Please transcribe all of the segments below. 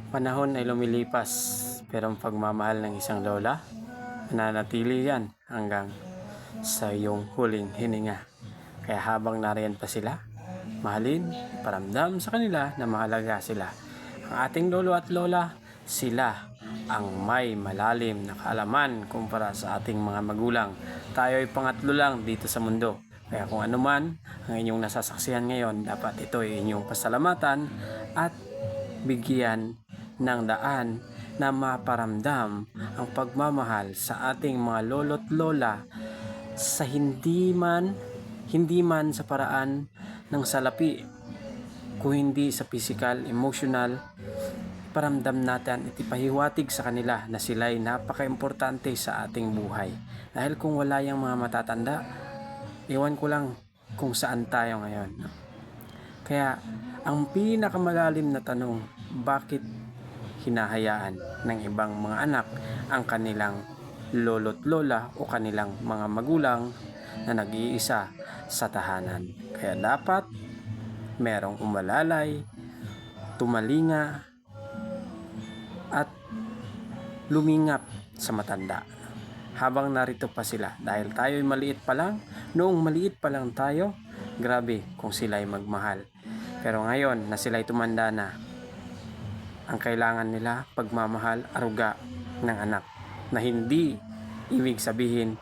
Panahon ay lumilipas, pero ang pagmamahal ng isang lola, nananatili yan hanggang sa iyong huling hininga. Kaya habang nariyan pa sila, mahalin, paramdam sa kanila na mahalaga sila. Ang ating lolo at lola, sila ang may malalim na kaalaman kumpara sa ating mga magulang. Tayo ay pangatlo lang dito sa mundo. Kaya kung ano man ang inyong nasasaksihan ngayon, dapat ito ay inyong pasalamatan at bigyan ng daan na maparamdam ang pagmamahal sa ating mga lolo't lola sa hindi man sa paraan ng salapi, kung hindi sa physical, emotional. Paramdam natin at ipahiwatig sa kanila na sila ay napaka-importante sa ating buhay. Dahil kung wala yung mga matatanda, iwan ko lang kung saan tayo ngayon. Kaya ang pinakamalalim na tanong, bakit hinahayaan ng ibang mga anak ang kanilang lolo't lola o kanilang mga magulang na nag-iisa sa tahanan? Kaya dapat merong umalalay, tumalinga at lumingap sa matanda habang narito pa sila, dahil tayo'y maliit pa lang. Noong maliit pa lang tayo, grabe kung sila'y magmahal. Pero ngayon na sila'y tumanda na, ang kailangan nila pagmamahal, aruga ng anak, na hindi ibig sabihin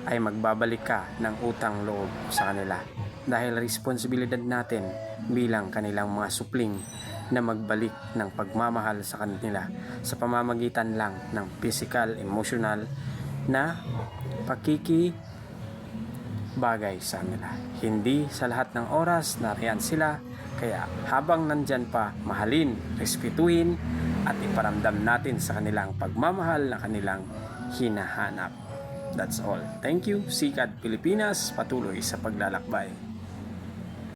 ay magbabalik ka ng utang loob sa kanila, dahil responsibilidad natin bilang kanilang mga supling na magbalik ng pagmamahal sa kanila sa pamamagitan lang ng physical, emotional na pakikibagay sa kanila. Hindi sa lahat ng oras nariyan sila, kaya habang nandyan pa, mahalin, respetuhin at iparamdam natin sa kanilang pagmamahal na kanilang hinahanap. That's all. Thank you. Sikat Pilipinas, patuloy sa paglalakbay.